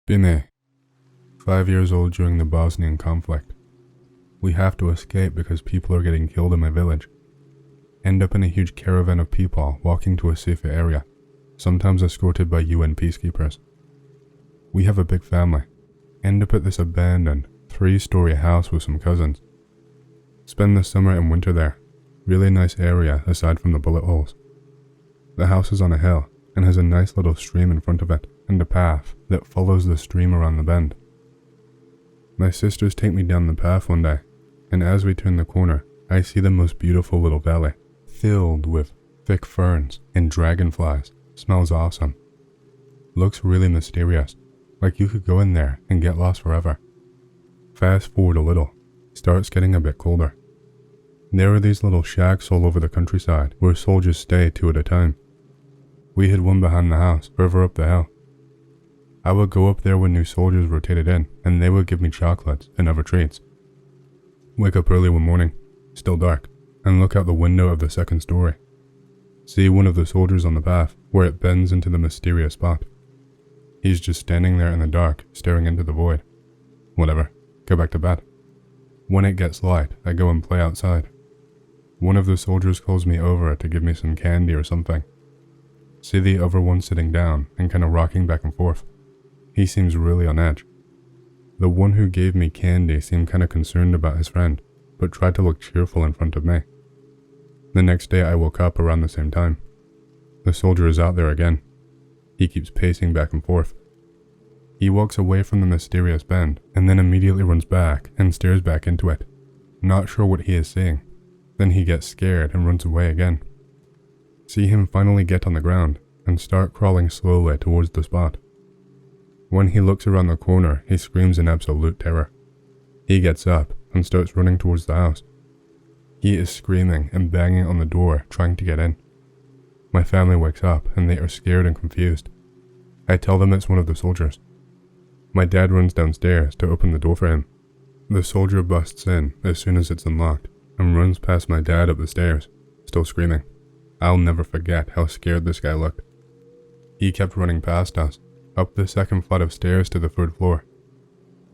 Bine, 5 years old during the Bosnian conflict. We have to escape because people are getting killed in my village. End up in a huge caravan of people walking to a safer area, sometimes escorted by UN peacekeepers. We have a big family. End up at this abandoned, 3-story house with some cousins. Spend the summer and winter there. Really nice area aside from the bullet holes. The house is on a hill and has a nice little stream in front of it and a path that follows the stream around the bend. My sisters take me down the path one day, and as we turn the corner, I see the most beautiful little valley, filled with thick ferns and dragonflies. Smells awesome. Looks really mysterious, like you could go in there and get lost forever. Fast forward a little, starts getting a bit colder. There are these little shacks all over the countryside where soldiers stay 2 at a time. We had one behind the house, further up the hill. I would go up there when new soldiers rotated in, and they would give me chocolates and other treats. Wake up early one morning, still dark, and look out the window of the 2nd story. See one of the soldiers on the path, where it bends into the mysterious spot. He's just standing there in the dark, staring into the void. Whatever, go back to bed. When it gets light, I go and play outside. One of the soldiers calls me over to give me some candy or something. See the other one sitting down and kind of rocking back and forth. He seems really on edge. The one who gave me candy seemed kind of concerned about his friend, but tried to look cheerful in front of me. The next day I woke up around the same time. The soldier is out there again. He keeps pacing back and forth. He walks away from the mysterious bend and then immediately runs back and stares back into it, not sure what he is seeing. Then he gets scared and runs away again. See him finally get on the ground and start crawling slowly towards the spot. When he looks around the corner, he screams in absolute terror. He gets up and starts running towards the house. He is screaming and banging on the door, trying to get in. My family wakes up and they are scared and confused. I tell them it's one of the soldiers. My dad runs downstairs to open the door for him. The soldier busts in as soon as it's unlocked and runs past my dad up the stairs, still screaming. I'll never forget how scared this guy looked. He kept running past us, up the 2nd flight of stairs to the 3rd floor.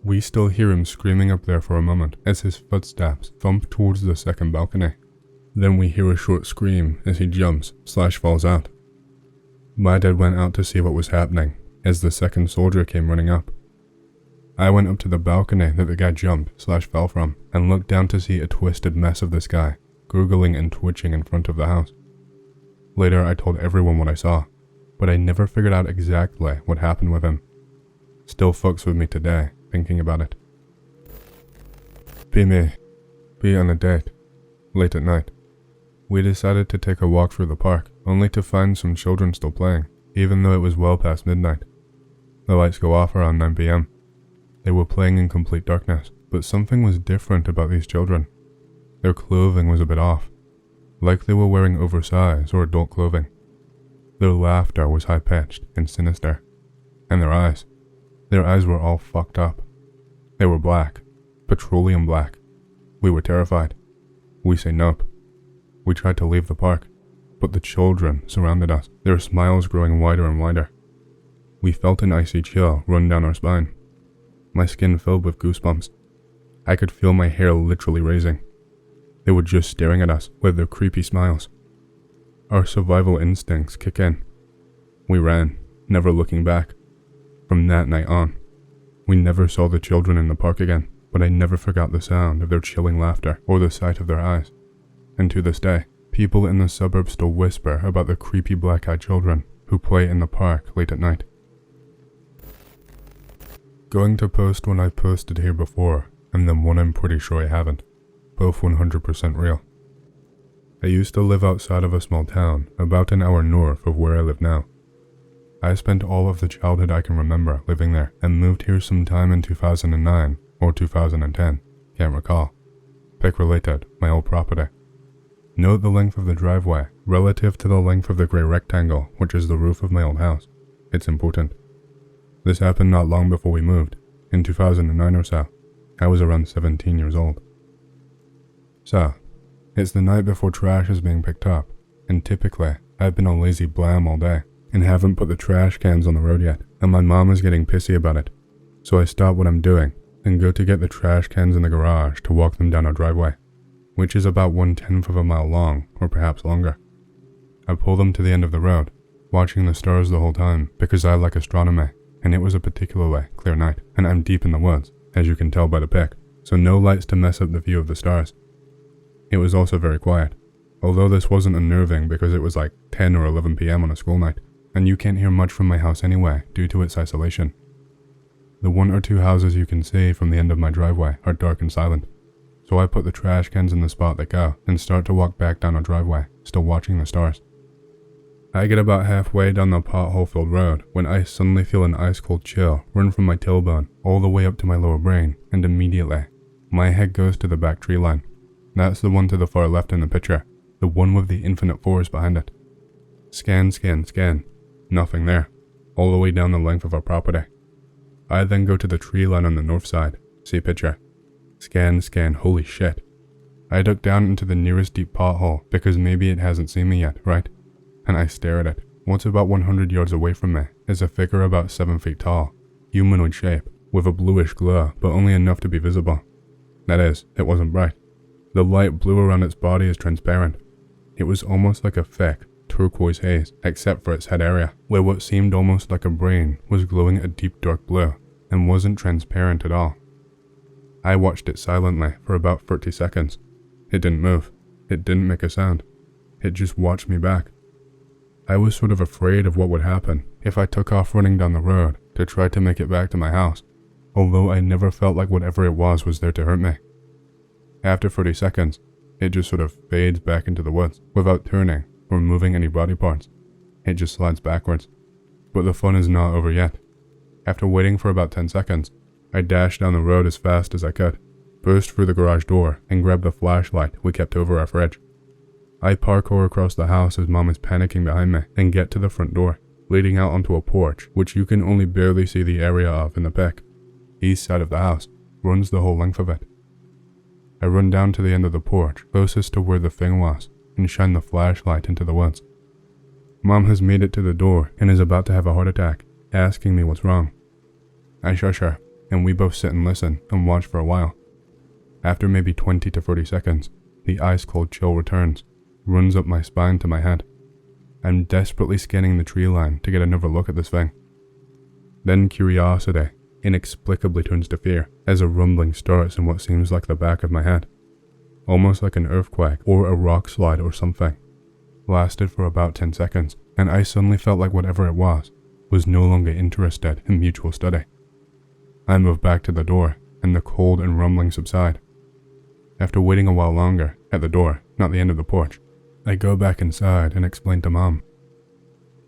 We still hear him screaming up there for a moment as his footsteps thump towards the 2nd balcony. Then we hear a short scream as he jumps/falls out. My dad went out to see what was happening as the 2nd soldier came running up. I went up to the balcony that the guy jumped/fell from and looked down to see a twisted mess of this guy, gurgling and twitching in front of the house. Later I told everyone what I saw, but I never figured out exactly what happened with him. Still fucks with me today, thinking about it. Be on a date, late at night. We decided to take a walk through the park, only to find some children still playing, even though it was well past midnight. The lights go off around 9 p.m. They were playing in complete darkness, but something was different about these children. Their clothing was a bit off, like they were wearing oversized or adult clothing. Their laughter was high-pitched and sinister, and their eyes were all fucked up. They were black, petroleum black. We were terrified. We say nope. We tried to leave the park, but the children surrounded us, their smiles growing wider and wider. We felt an icy chill run down our spine. My skin filled with goosebumps. I could feel my hair literally raising. They were just staring at us with their creepy smiles. Our survival instincts kick in. We ran, never looking back. From that night on, we never saw the children in the park again, but I never forgot the sound of their chilling laughter or the sight of their eyes. And to this day, people in the suburbs still whisper about the creepy black-eyed children who play in the park late at night. Going to post one I've posted here before, and then one I'm pretty sure I haven't. Both 100% real. I used to live outside of a small town, about an hour north of where I live now. I spent all of the childhood I can remember living there and moved here sometime in 2009 or 2010, can't recall. Pick related, my old property. Note the length of the driveway relative to the length of the grey rectangle, which is the roof of my old house. It's important. This happened not long before we moved, in 2009 or so. I was around 17 years old. So, it's the night before trash is being picked up, and typically, I've been a lazy blam all day, and haven't put the trash cans on the road yet, and my mom is getting pissy about it, So I stop what I'm doing and go to get the trash cans in the garage to walk them down our driveway, which is about 1/10 of a mile long, or perhaps longer. I pull them to the end of the road, watching the stars the whole time because I like astronomy, and it was a particularly clear night, and I'm deep in the woods, as you can tell by the pic, so no lights to mess up the view of the stars. It was also very quiet, although this wasn't unnerving because it was like 10 or 11 p.m. on a school night, and you can't hear much from my house anyway due to its isolation. The 1 or 2 houses you can see from the end of my driveway are dark and silent, so I put the trash cans in the spot they go and start to walk back down our driveway, still watching the stars. I get about halfway down the pothole-filled road when I suddenly feel an ice-cold chill run from my tailbone all the way up to my lower brain, and immediately, my head goes to the back tree line. That's the one to the far left in the picture, the one with the infinite forest behind it. Scan, scan, scan. Nothing there, all the way down the length of our property. I then go to the tree line on the north side, see picture. Scan, scan, holy shit. I duck down into the nearest deep pothole because maybe it hasn't seen me yet, right? And I stare at it. What's about 100 yards away from me is a figure about 7 feet tall, humanoid shape, with a bluish glow, but only enough to be visible. That is, it wasn't bright. The light blue around its body is transparent. It was almost like a thick, turquoise haze, except for its head area, where what seemed almost like a brain was glowing a deep dark blue, and wasn't transparent at all. I watched it silently for about 30 seconds. It didn't move. It didn't make a sound. It just watched me back. I was sort of afraid of what would happen if I took off running down the road to try to make it back to my house, although I never felt like whatever it was there to hurt me. After 30 seconds, it just sort of fades back into the woods without turning or moving any body parts. It just slides backwards. But the fun is not over yet. After waiting for about 10 seconds, I dashed down the road as fast as I could, burst through the garage door, and grabbed the flashlight we kept over our fridge. I parkour across the house as Mom is panicking behind me and get to the front door, leading out onto a porch which you can only barely see the area of in the pic. East side of the house runs the whole length of it. I run down to the end of the porch closest to where the thing was and shine the flashlight into the woods. Mom has made it to the door and is about to have a heart attack, asking me what's wrong. I shush her, and we both sit and listen and watch for a while. After maybe 20 to 30 seconds, the ice-cold chill returns, runs up my spine to my head. I'm desperately scanning the tree line to get another look at this thing. Then curiosity inexplicably turns to fear as a rumbling starts in what seems like the back of my head. Almost like an earthquake or a rock slide or something. Lasted for about 10 seconds, and I suddenly felt like whatever it was no longer interested in mutual study. I move back to the door, and the cold and rumbling subside. After waiting a while longer, at the door, not the end of the porch, I go back inside and explain to Mom.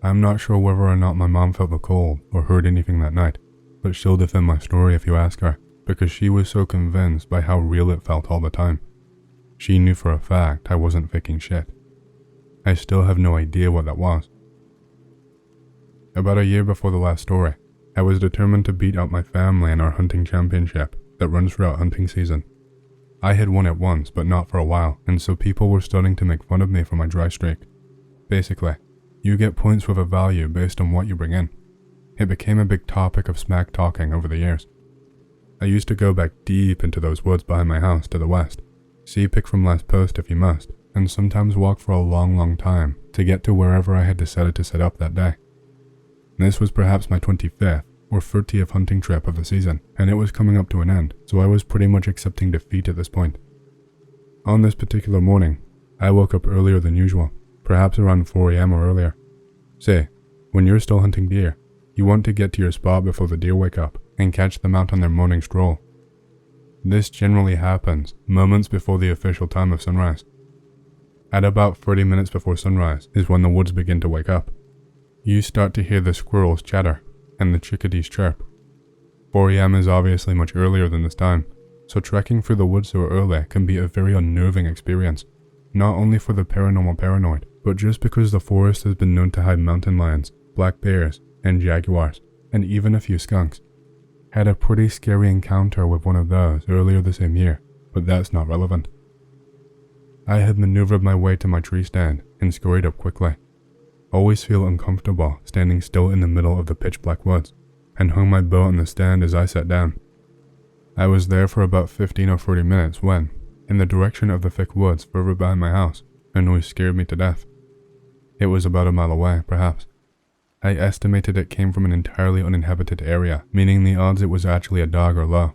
I'm not sure whether or not my mom felt the cold or heard anything that night, but she'll defend my story if you ask her, because she was so convinced by how real it felt all the time. She knew for a fact I wasn't faking shit. I still have no idea what that was. About a year before the last story, I was determined to beat out my family in our hunting championship that runs throughout hunting season. I had won it once, but not for a while, and so people were starting to make fun of me for my dry streak. Basically, you get points with a value based on what you bring in. It became a big topic of smack talking over the years. I used to go back deep into those woods behind my house to the west, see pick from last post if you must, and sometimes walk for a long time to get to wherever I had decided to set up that day. This was perhaps my 25th or 30th hunting trip of the season, and it was coming up to an end, so I was pretty much accepting defeat at this point. On this particular morning, I woke up earlier than usual, perhaps around 4 a.m. or earlier. Say, when you're still hunting deer, you want to get to your spot before the deer wake up and catch them out on their morning stroll. This generally happens moments before the official time of sunrise. At about 30 minutes before sunrise is when the woods begin to wake up. You start to hear the squirrels chatter and the chickadees chirp. 4 a.m. is obviously much earlier than this time, so trekking through the woods so early can be a very unnerving experience, not only for the paranormal paranoid, but just because the forest has been known to hide mountain lions, black bears, and jaguars, and even a few skunks. Had a pretty scary encounter with one of those earlier the same year, but that's not relevant. I had maneuvered my way to my tree stand and scurried up quickly. Always feel uncomfortable standing still in the middle of the pitch black woods, and hung my bow on the stand as I sat down. I was there for about 15 or 40 minutes when, in the direction of the thick woods further behind my house, a noise scared me to death. It was about a mile away, perhaps. I estimated it came from an entirely uninhabited area, meaning the odds it was actually a dog are low.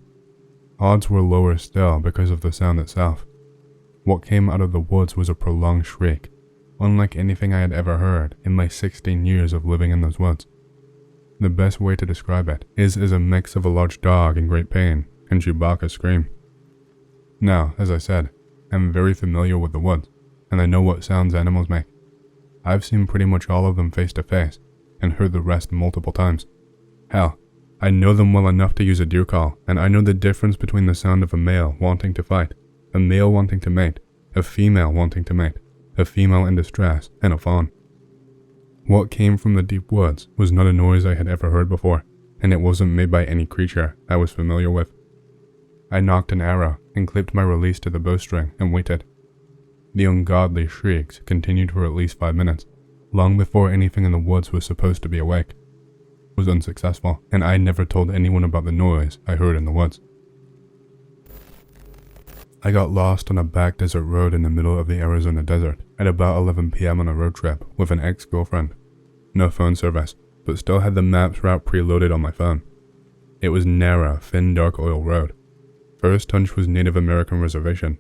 Odds were lower still because of the sound itself. What came out of the woods was a prolonged shriek, unlike anything I had ever heard in my 16 years of living in those woods. The best way to describe it is as a mix of a large dog in great pain and Chewbacca's scream. Now, as I said, I'm very familiar with the woods, and I know what sounds animals make. I've seen pretty much all of them face to face, and heard the rest multiple times. Hell, I know them well enough to use a deer call, and I know the difference between the sound of a male wanting to fight, a male wanting to mate, a female wanting to mate, a female in distress, and a fawn. What came from the deep woods was not a noise I had ever heard before, and it wasn't made by any creature I was familiar with. I knocked an arrow and clipped my release to the bowstring and waited. The ungodly shrieks continued for at least 5 minutes, long before anything in the woods was supposed to be awake. It was unsuccessful, and I never told anyone about the noise I heard in the woods. I got lost on a back desert road in the middle of the Arizona desert at about 11 p.m. on a road trip with an ex-girlfriend. No phone service, but still had the maps route preloaded on my phone. It was narrow, thin, dark oil road. First hunch was Native American reservation.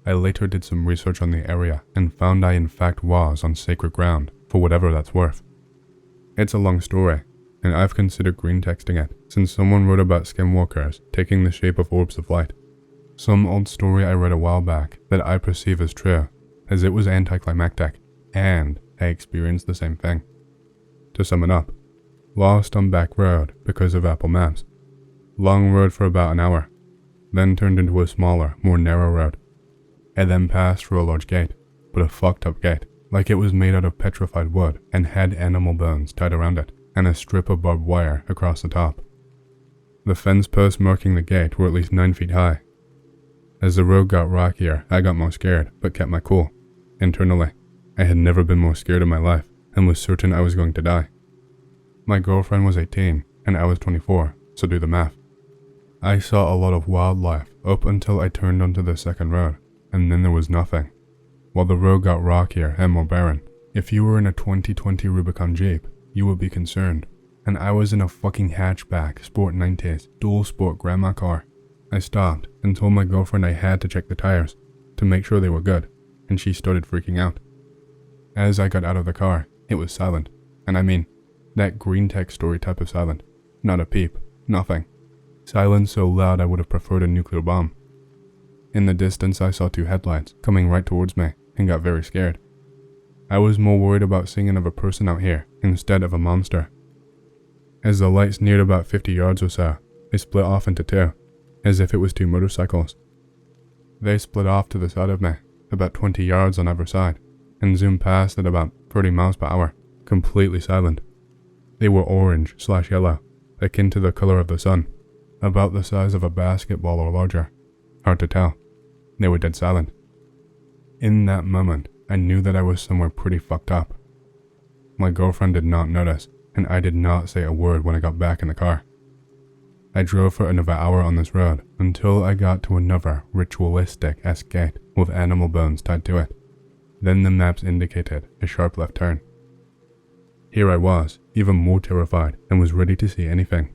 I later did some research on the area and found I in fact was on sacred ground, for whatever that's worth. It's a long story, and I've considered greentexting it since someone wrote about skinwalkers taking the shape of orbs of light. Some old story I read a while back that I perceive as true, as it was anticlimactic, and I experienced the same thing. To sum it up, lost on back road because of Apple Maps. Long road for about an hour, then turned into a smaller, more narrow road. I then passed through a large gate, but a fucked up gate, like it was made out of petrified wood and had animal bones tied around it, and a strip of barbed wire across the top. The fence posts marking the gate were at least 9 feet high. As the road got rockier, I got more scared, but kept my cool. Internally, I had never been more scared in my life, and was certain I was going to die. My girlfriend was 18, and I was 24, so do the math. I saw a lot of wildlife up until I turned onto the second road, and then there was nothing. While the road got rockier and more barren, if you were in a 2020 Rubicon Jeep, you would be concerned. And I was in a fucking hatchback, sport 90s, dual sport grandma car. I stopped and told my girlfriend I had to check the tires, to make sure they were good, and she started freaking out. As I got out of the car, it was silent, and I mean, that greentext story type of silent. Not a peep, nothing. Silence so loud I would have preferred a nuclear bomb. In the distance I saw 2 headlights coming right towards me and got very scared. I was more worried about seeing another person out here instead of a monster. As the lights neared about 50 yards or so, they split off into 2, as if it was 2 motorcycles. They split off to the side of me, about 20 yards on either side, and zoomed past at about 30 miles per hour, completely silent. They were orange/yellow, akin to the color of the sun, about the size of a basketball or larger. Hard to tell. They were dead silent. In that moment, I knew that I was somewhere pretty fucked up. My girlfriend did not notice, and I did not say a word when I got back in the car. I drove for another hour on this road until I got to another ritualistic-esque gate with animal bones tied to it. Then the maps indicated a sharp left turn. Here I was, even more terrified, and was ready to see anything.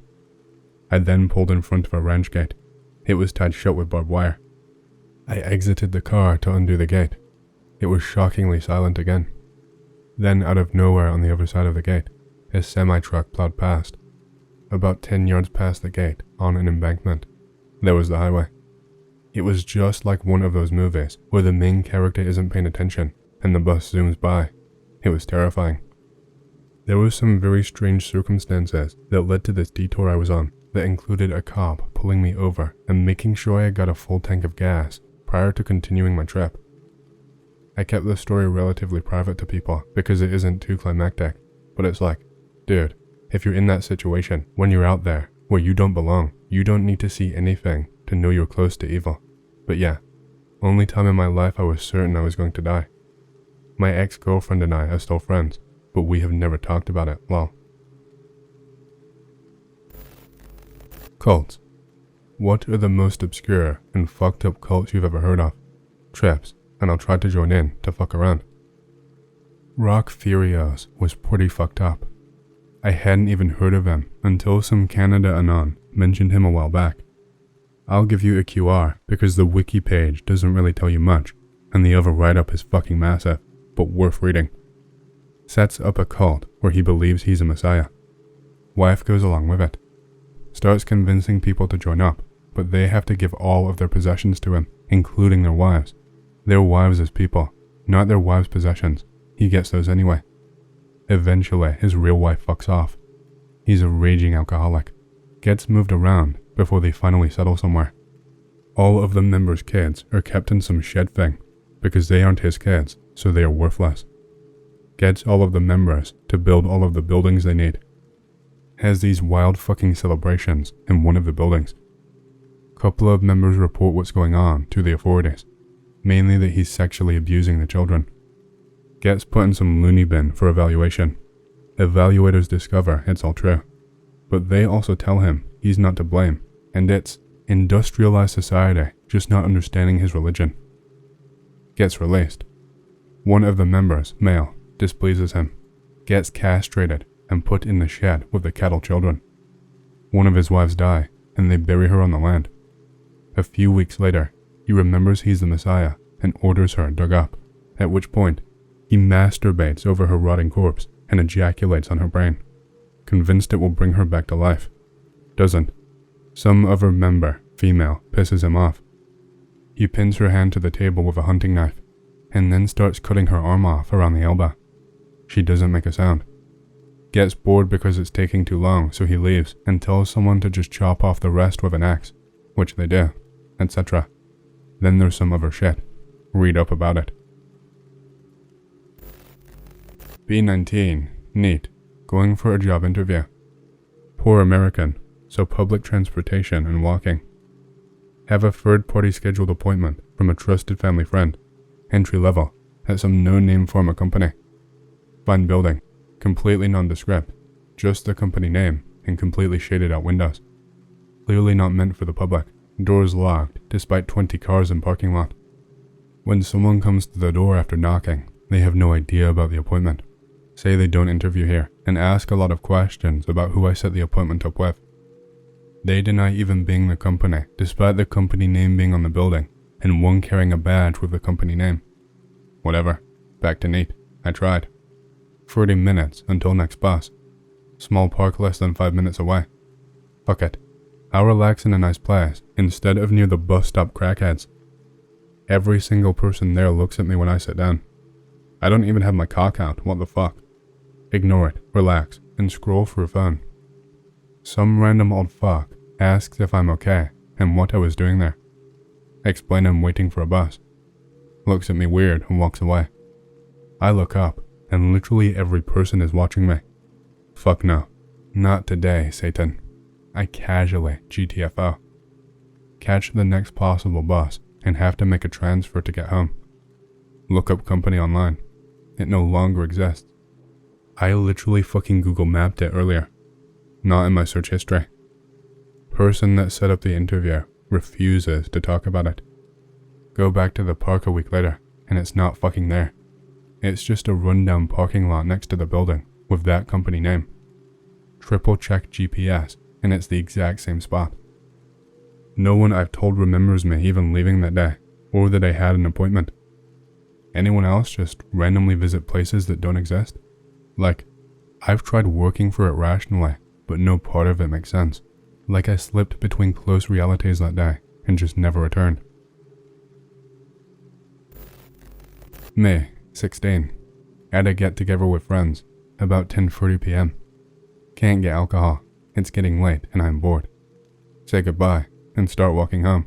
I then pulled in front of a ranch gate. It was tied shut with barbed wire. I exited the car to undo the gate. It was shockingly silent again. Then out of nowhere on the other side of the gate, a semi-truck plowed past. About 10 yards past the gate, on an embankment, there was the highway. It was just like one of those movies where the main character isn't paying attention and the bus zooms by. It was terrifying. There were some very strange circumstances that led to this detour I was on that included a cop pulling me over and making sure I got a full tank of gas prior to continuing my trip. I kept this story relatively private to people because it isn't too climactic, but it's like, dude, if you're in that situation, when you're out there, where you don't belong, you don't need to see anything to know you're close to evil. But yeah, only time in my life I was certain I was going to die. My ex-girlfriend and I are still friends, but we have never talked about it, lol. Cults. What are the most obscure and fucked up cults you've ever heard of? Trips, and I'll try to join in to fuck around. Rock Furios was pretty fucked up. I hadn't even heard of him until some Canada Anon mentioned him a while back. I'll give you a QR because the wiki page doesn't really tell you much, and the other write-up is fucking massive, but worth reading. Sets up a cult where he believes he's a messiah. Wife goes along with it. Starts convincing people to join up, but they have to give all of their possessions to him, including their wives. Their wives as people, not their wives' possessions. He gets those anyway. Eventually, his real wife fucks off. He's a raging alcoholic. Gets moved around before they finally settle somewhere. All of the members' kids are kept in some shed thing, because they aren't his kids, so they are worthless. Gets all of the members to build all of the buildings they need. Has these wild fucking celebrations in one of the buildings. Couple of members report what's going on to the authorities, mainly that he's sexually abusing the children. Gets put in some loony bin for evaluation. Evaluators discover it's all true, but they also tell him he's not to blame, and it's industrialized society just not understanding his religion. Gets released. One of the members, male, displeases him, gets castrated and put in the shed with the cattle children. One of his wives die, and they bury her on the land. A few weeks later, he remembers he's the Messiah and orders her dug up, at which point, he masturbates over her rotting corpse and ejaculates on her brain, convinced it will bring her back to life. Doesn't. Some other member, female, pisses him off. He pins her hand to the table with a hunting knife, and then starts cutting her arm off around the elbow. She doesn't make a sound. Gets bored because it's taking too long, so he leaves and tells someone to just chop off the rest with an axe, which they do, etc. Then there's some other shit. Read up about it. B19, NEAT, going for a job interview. Poor American, so public transportation and walking. Have a third-party scheduled appointment from a trusted family friend, entry level, at some no-name pharma company. Fine building, completely nondescript, just the company name and completely shaded out windows. Clearly not meant for the public, doors locked despite 20 cars in parking lot. When someone comes to the door after knocking, they have no idea about the appointment. Say they don't interview here and ask a lot of questions about who I set the appointment up with. They deny even being the company, despite the company name being on the building, and one carrying a badge with the company name. Whatever, back to NEAT. I tried. 30 minutes until next bus. Small park less than 5 minutes away. Fuck it. I'll relax in a nice place, instead of near the bus stop crackheads. Every single person there looks at me when I sit down. I don't even have my cock out, what the fuck? Ignore it, relax, and scroll through phone. Some random old fuck asks if I'm okay and what I was doing there. Explain I'm waiting for a bus. Looks at me weird and walks away. I look up and literally every person is watching me. Fuck no. Not today, Satan. I casually GTFO. Catch the next possible bus and have to make a transfer to get home. Look up company online. It no longer exists. I literally fucking Google mapped it earlier. Not in my search history. Person that set up the interview refuses to talk about it. Go back to the park a week later, and it's not fucking there. It's just a rundown parking lot next to the building with that company name. Triple check GPS, and it's the exact same spot. No one I've told remembers me even leaving that day, or that I had an appointment. Anyone else just randomly visit places that don't exist? Like, I've tried working for it rationally, but no part of it makes sense. Like I slipped between close realities that day and just never returned. May 16. At a get-together with friends, about 10:30 p.m. Can't get alcohol, it's getting late and I'm bored. Say goodbye and start walking home.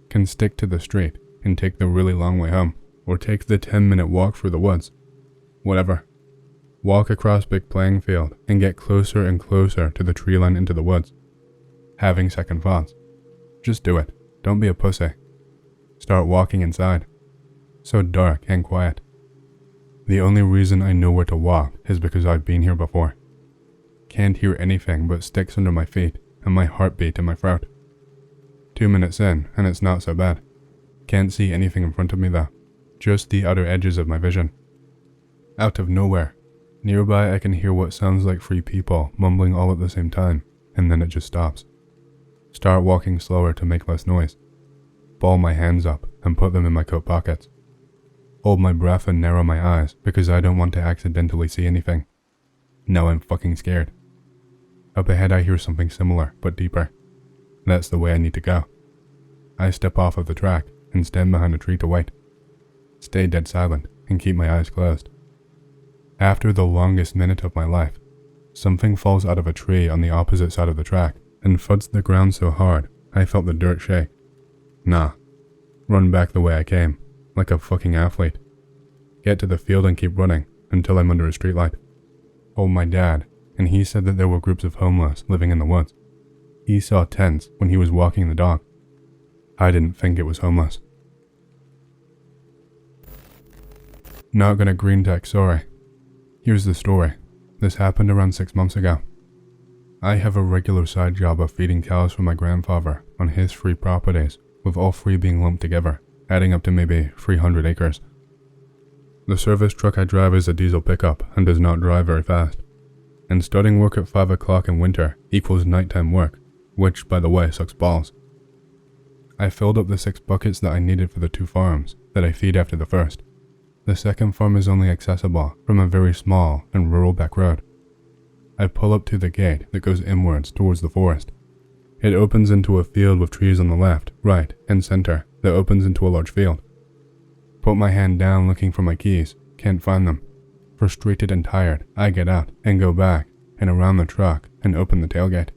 Can stick to the street and take the really long way home, or take the 10-minute walk through the woods. Whatever. Walk across big playing field and get closer and closer to the tree line into the woods. Having second thoughts. Just do it, don't be a pussy. Start walking inside. So dark and quiet. The only reason I know where to walk is because I've been here before. Can't hear anything but sticks under my feet and my heartbeat in my throat. 2 minutes in, and it's not so bad. Can't see anything in front of me though, just the outer edges of my vision. Out of nowhere, nearby I can hear what sounds like 3 people mumbling all at the same time, and then it just stops. Start walking slower to make less noise. Ball my hands up and put them in my coat pockets. Hold my breath and narrow my eyes because I don't want to accidentally see anything. Now I'm fucking scared. Up ahead I hear something similar, but deeper. That's the way I need to go. I step off of the track and stand behind a tree to wait. Stay dead silent and keep my eyes closed. After the longest minute of my life, something falls out of a tree on the opposite side of the track and thuds the ground so hard I felt the dirt shake. Nah. Run back the way I came, like a fucking athlete. Get to the field and keep running until I'm under a streetlight. Told my dad, and he said that there were groups of homeless living in the woods. He saw tents when he was walking the dog. I didn't think it was homeless. Not gonna greentext, sorry. Here's the story. This happened around 6 months ago. I have a regular side job of feeding cows for my grandfather on his 3 properties, with all 3 being lumped together, adding up to maybe 300 acres. The service truck I drive is a diesel pickup and does not drive very fast. And starting work at 5 o'clock in winter equals nighttime work, which, by the way, sucks balls. I filled up the 6 buckets that I needed for the 2 farms that I feed after the first. The second farm is only accessible from a very small and rural back road. I pull up to the gate that goes inwards towards the forest. It opens into a field with trees on the left, right, and center that opens into a large field. Put my hand down looking for my keys, can't find them. Frustrated and tired, I get out and go back and around the truck and open the tailgate.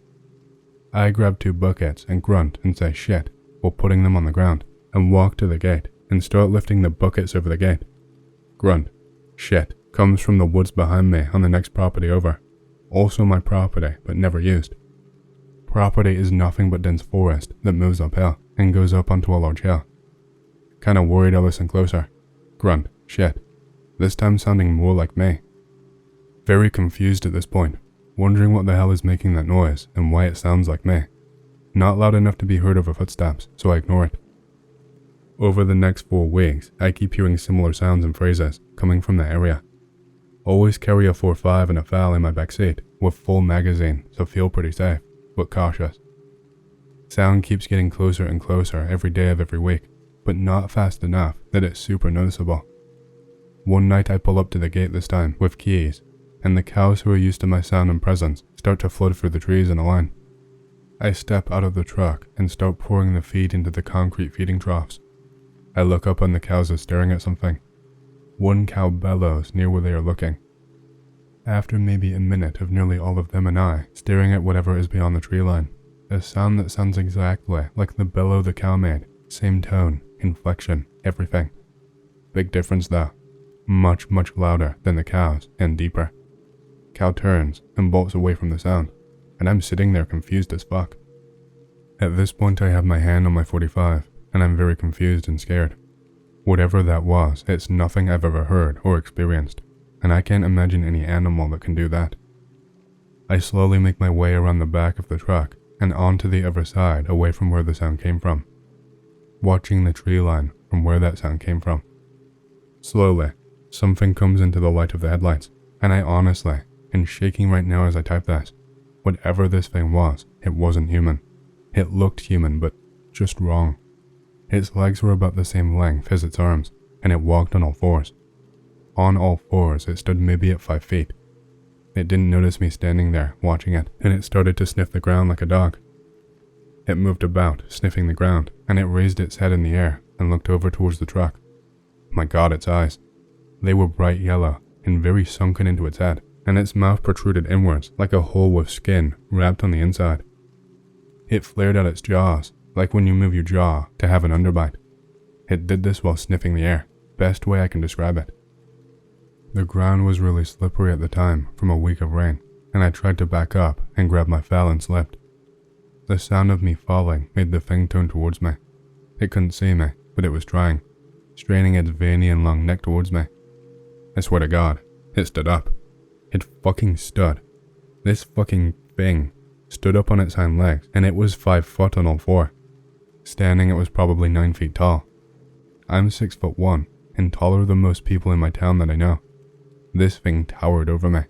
I grab 2 buckets and grunt and say shit while putting them on the ground and walk to the gate and start lifting the buckets over the gate. Grunt, shit, comes from the woods behind me on the next property over. Also my property, but never used. Property is nothing but dense forest that moves uphill and goes up onto a large hill. Kinda worried I listen closer. Grunt, shit, this time sounding more like me. Very confused at this point, wondering what the hell is making that noise and why it sounds like me. Not loud enough to be heard over footsteps, so I ignore it. Over the next 4 weeks, I keep hearing similar sounds and phrases coming from the area. Always carry a 4.5 and a FAL in my backseat with full magazine, so feel pretty safe, but cautious. Sound keeps getting closer and closer every day of every week, but not fast enough that it's super noticeable. One night I pull up to the gate this time with keys, and the cows who are used to my sound and presence start to flood through the trees in a line. I step out of the truck and start pouring the feed into the concrete feeding troughs. I look up and the cows are staring at something. One cow bellows near where they are looking. After maybe a minute of nearly all of them and I staring at whatever is beyond the tree line, a sound that sounds exactly like the bellow the cow made, same tone, inflection, everything. Big difference though, much louder than the cows and deeper. Cow turns and bolts away from the sound, and I'm sitting there confused as fuck. At this point I have my hand on my 45, and I'm very confused and scared. Whatever that was, it's nothing I've ever heard or experienced, and I can't imagine any animal that can do that. I slowly make my way around the back of the truck and onto the other side away from where the sound came from, watching the tree line from where that sound came from. Slowly, something comes into the light of the headlights, and I honestly am shaking right now as I type this. Whatever this thing was, it wasn't human. It looked human, but just wrong. Its legs were about the same length as its arms, and it walked on all 4s. On all 4s, it stood maybe at 5 feet. It didn't notice me standing there, watching it, and it started to sniff the ground like a dog. It moved about, sniffing the ground, and it raised its head in the air and looked over towards the truck. My god, its eyes. They were bright yellow and very sunken into its head, and its mouth protruded inwards like a hole with skin wrapped on the inside. It flared out its jaws, like when you move your jaw to have an underbite. It did this while sniffing the air, best way I can describe it. The ground was really slippery at the time from a week of rain, and I tried to back up and grab my FAL and slipped. The sound of me falling made the thing turn towards me. It couldn't see me, but it was trying, straining its veiny and long neck towards me. I swear to God, it stood up. It fucking stood. This fucking thing stood up on its hind legs, and it was 5 foot on all four. Standing, it was probably 9 feet tall. I'm 6'1" and taller than most people in my town that I know. This thing towered over me.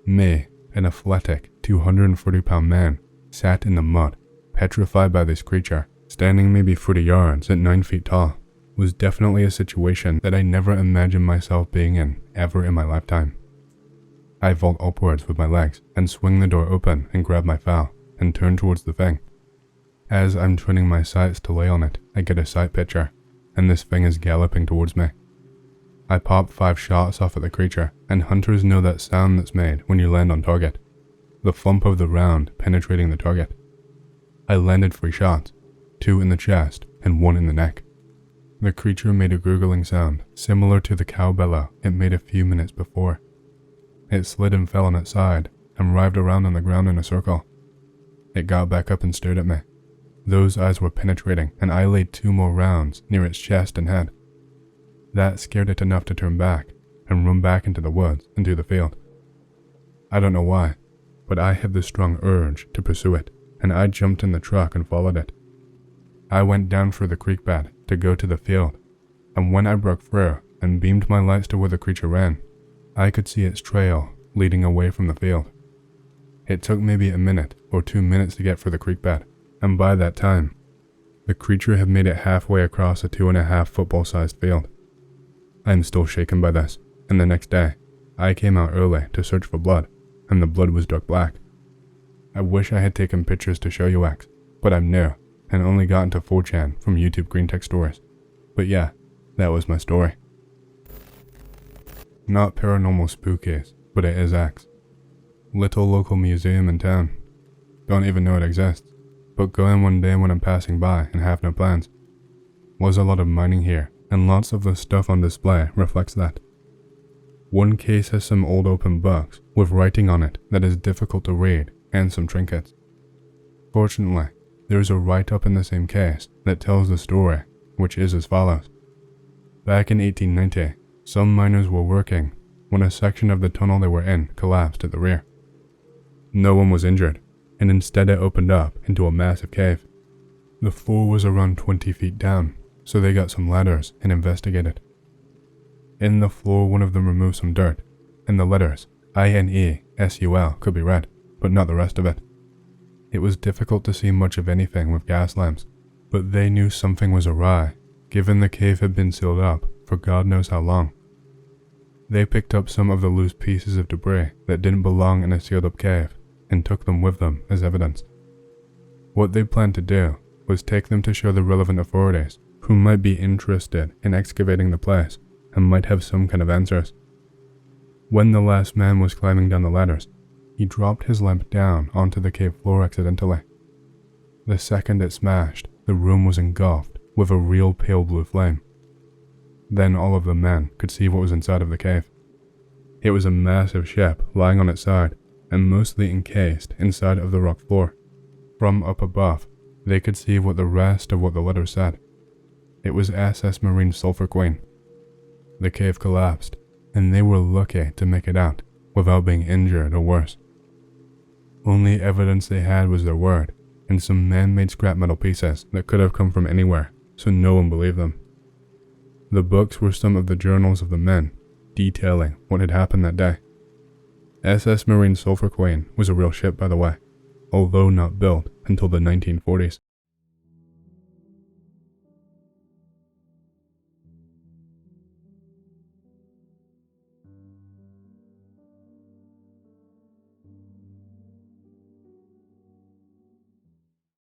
Me, an athletic 240-pound man, sat in the mud, petrified by this creature, standing maybe 40 yards at 9 feet tall. Was definitely a situation that I never imagined myself being in ever in my lifetime. I vault upwards with my legs and swing the door open and grab my foul and turn towards the thing. As I'm turning my sights to lay on it, I get a sight picture, and this thing is galloping towards me. I pop 5 shots off at the creature, and hunters know that sound that's made when you land on target. The thump of the round penetrating the target. I landed 3 shots, 2 in the chest and 1 in the neck. The creature made a gurgling sound, similar to the cow bellow it made a few minutes before. It slid and fell on its side, and writhed around on the ground in a circle. It got back up and stared at me. Those eyes were penetrating, and I laid 2 more rounds near its chest and head. That scared it enough to turn back, and run back into the woods and to the field. I don't know why, but I had the strong urge to pursue it, and I jumped in the truck and followed it. I went down through the creek bed to go to the field, and when I broke through and beamed my lights to where the creature ran, I could see its trail leading away from the field. It took maybe a minute or 2 minutes to get through the creek bed, and by that time, the creature had made it halfway across a 2.5 football-sized field. I am still shaken by this, and the next day, I came out early to search for blood, and the blood was dark black. I wish I had taken pictures to show you X, but I'm new, and only got into 4chan from YouTube greentext stories. But yeah, that was my story. Not paranormal spookies, but it is X. Little local museum in town. Don't even know it exists, but go in one day when I'm passing by and have no plans. Was a lot of mining here, and lots of the stuff on display reflects that. One case has some old open books with writing on it that is difficult to read, and some trinkets. Fortunately, there is a write-up in the same case that tells the story, which is as follows. Back in 1890, some miners were working when a section of the tunnel they were in collapsed at the rear. No one was injured, and instead it opened up into a massive cave. The floor was around 20 feet down, so they got some ladders and investigated. In the floor, one of them removed some dirt, and the letters INESUL could be read, but not the rest of it. It was difficult to see much of anything with gas lamps, but they knew something was awry, given the cave had been sealed up for God knows how long. They picked up some of the loose pieces of debris that didn't belong in a sealed up cave and took them with them as evidence. What they planned to do was take them to show the relevant authorities who might be interested in excavating the place and might have some kind of answers. When the last man was climbing down the ladders, he dropped his lamp down onto the cave floor accidentally. The second it smashed, the room was engulfed with a real pale blue flame. Then all of the men could see what was inside of the cave. It was a massive ship lying on its side and mostly encased inside of the rock floor. From up above, they could see what the rest of what the letter said. It was SS Marine Sulphur Queen. The cave collapsed, and they were lucky to make it out without being injured or worse. Only evidence they had was their word and some man-made scrap metal pieces that could have come from anywhere, so no one believed them. The books were some of the journals of the men, detailing what had happened that day. SS Marine Sulphur Queen was a real ship, by the way, although not built until the 1940s.